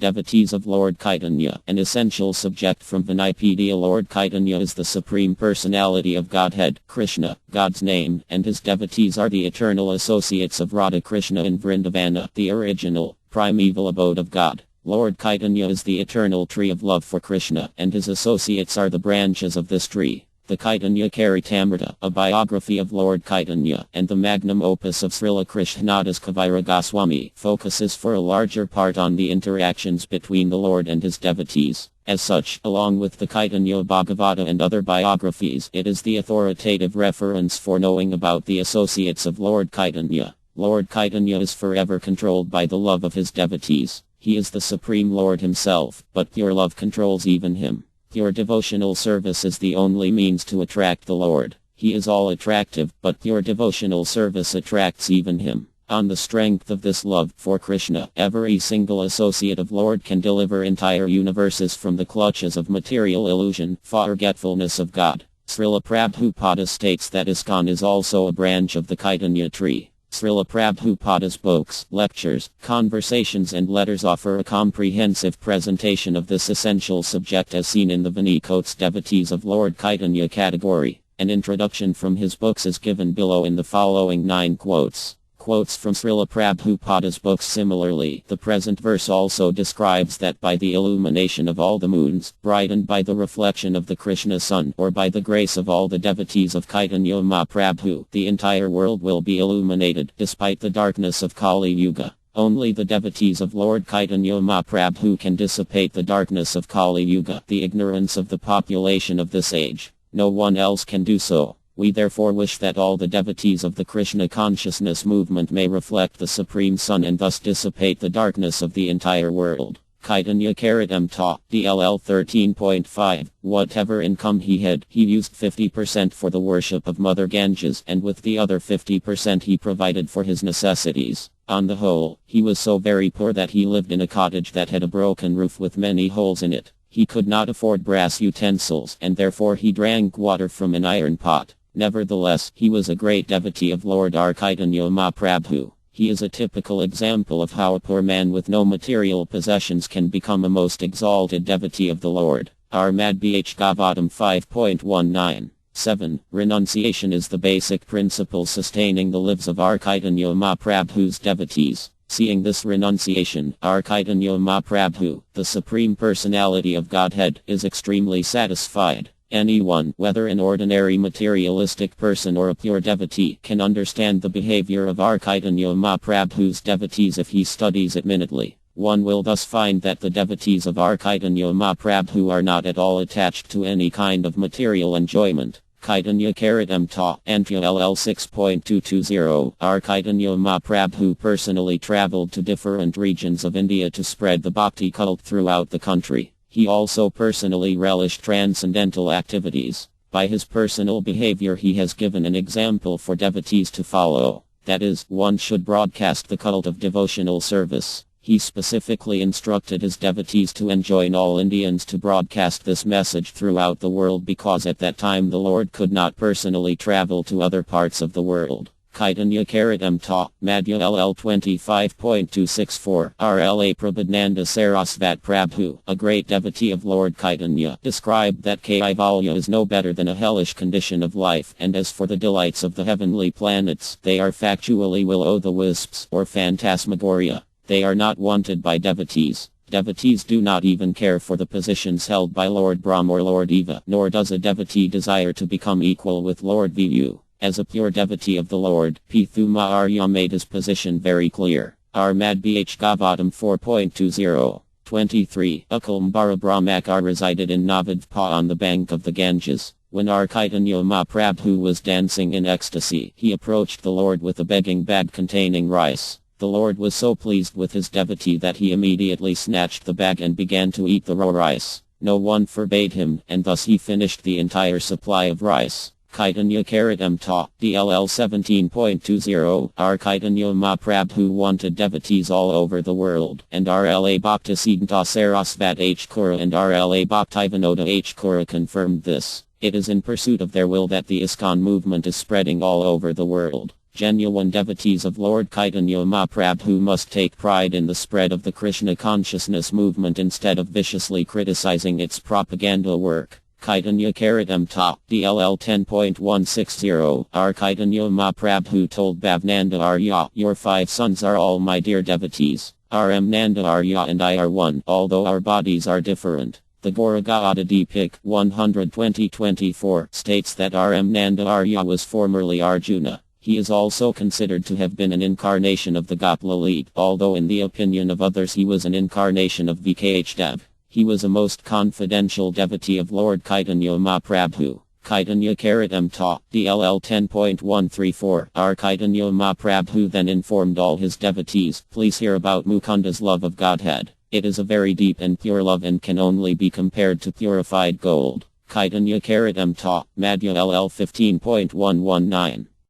Devotees of Lord Caitanya. An essential subject from Vinipedia. Lord Caitanya is the Supreme Personality of Godhead, Krishna, God's name, and his devotees are the eternal associates of Radha Krishna in Vrindavana, the original, primeval abode of God. Lord Caitanya is the eternal tree of love for Krishna, and his associates are the branches of this tree. The Caitanya Charitamrita, a biography of Lord Caitanya, and the magnum opus of Srila Krishnadas Kaviraj Goswami, focuses for a larger part on the interactions between the Lord and his devotees. As such, along with the Caitanya Bhagavata and other biographies, it is the authoritative reference for knowing about the associates of Lord Caitanya. Lord Caitanya is forever controlled by the love of his devotees. He is the Supreme Lord himself, but pure love controls even him. Pure devotional service is the only means to attract the Lord. He is all attractive, but pure devotional service attracts even him. On the strength of this love for Krishna, every single associate of Lord can deliver entire universes from the clutches of material illusion, forgetfulness of God. Srila Prabhupada states that ISKCON is also a branch of the Caitanya tree. Srila Prabhupada's books, lectures, conversations and letters offer a comprehensive presentation of this essential subject as seen in the Vinicote's Devotees of Lord Caitanya category. An introduction from his books is given below in the following 9 quotes. Quotes from Srila Prabhupada's books. Similarly, the present verse also describes that by the illumination of all the moons, brightened by the reflection of the Krishna sun, or by the grace of all the devotees of Caitanya Mahaprabhu, the entire world will be illuminated, despite the darkness of Kali Yuga. Only the devotees of Lord Caitanya Mahaprabhu can dissipate the darkness of Kali Yuga, the ignorance of the population of this age. No one else can do so. We therefore wish that all the devotees of the Krishna consciousness movement may reflect the Supreme Sun and thus dissipate the darkness of the entire world. Caitanya Charitamrita, DLL 13.5. Whatever income he had, he used 50% for the worship of Mother Ganges, and with the other 50% he provided for his necessities. On the whole, he was so very poor that he lived in a cottage that had a broken roof with many holes in it. He could not afford brass utensils, and therefore he drank water from an iron pot. Nevertheless, he was a great devotee of Lord Caitanya Mahaprabhu. He is a typical example of how a poor man with no material possessions can become a most exalted devotee of the Lord. Madbh Gavatam 5.19. 7. Renunciation is the basic principle sustaining the lives of Caitanya Mahaprabhu's devotees. Seeing this renunciation, Caitanya Mahaprabhu, the Supreme Personality of Godhead, is extremely satisfied. Anyone, whether an ordinary materialistic person or a pure devotee, can understand the behavior of Caitanya Mahaprabhu's devotees if he studies it minutely. One will thus find that the devotees of Caitanya Mahaprabhu are not at all attached to any kind of material enjoyment. Caitanya Charitamrita, Antya LL 6.220. Caitanya Mahaprabhu personally traveled to different regions of India to spread the bhakti cult throughout the country. He also personally relished transcendental activities. By his personal behavior he has given an example for devotees to follow. That is, one should broadcast the cult of devotional service. He specifically instructed his devotees to enjoin all Indians to broadcast this message throughout the world because at that time the Lord could not personally travel to other parts of the world. Caitanya Charitamrita, Madhya LL 25.264. RLA Prabodhananda Sarasvat Prabhu, a great devotee of Lord Caitanya, described that Kaivalya is no better than a hellish condition of life, and as for the delights of the heavenly planets, they are factually will-o'-the-wisps, or phantasmagoria. They are not wanted by devotees. Devotees do not even care for the positions held by Lord Brahma or Lord Eva, nor does a devotee desire to become equal with Lord Vivu. As a pure devotee of the Lord, Pithuma Arya made his position very clear. Madbh Gavatam 4.20. 23. Akalambara Brahmakar resided in Navadvipa on the bank of the Ganges. When Caitanya Mahaprabhu was dancing in ecstasy, he approached the Lord with a begging bag containing rice. The Lord was so pleased with his devotee that he immediately snatched the bag and began to eat the raw rice. No one forbade him, and thus he finished the entire supply of rice. Caitanya Charitamrita, DLL 17.20. Caitanya Mahaprabhu wanted devotees all over the world, and RLA Bhaktisiddhanta Sarasvat H. Kura and RLA Bhaktivinoda H. Kura confirmed this. It is in pursuit of their will that the ISKCON movement is spreading all over the world. Genuine devotees of Lord Caitanya Mahaprabhu must take pride in the spread of the Krishna consciousness movement instead of viciously criticizing its propaganda work. Caitanya Charitamrita, DLL 10.160. R. Caitanya Mahaprabhu told Bhavnanda Arya, "Your 5 sons are all my dear devotees. RM Nanda Arya and I are one, although our bodies are different." The Gauranga Deepik 120-24 states that RM Nanda Arya was formerly Arjuna. He is also considered to have been an incarnation of the Gopala, although in the opinion of others he was an incarnation of VKH Dev. He was a most confidential devotee of Lord Caitanya Mahaprabhu. Caitanya Charitamrita, DLL 10.134. R. Caitanya Mahaprabhu then informed all his devotees, "Please hear about Mukunda's love of Godhead. It is a very deep and pure love and can only be compared to purified gold." Caitanya Charitamrita, Madhya LL 15.119.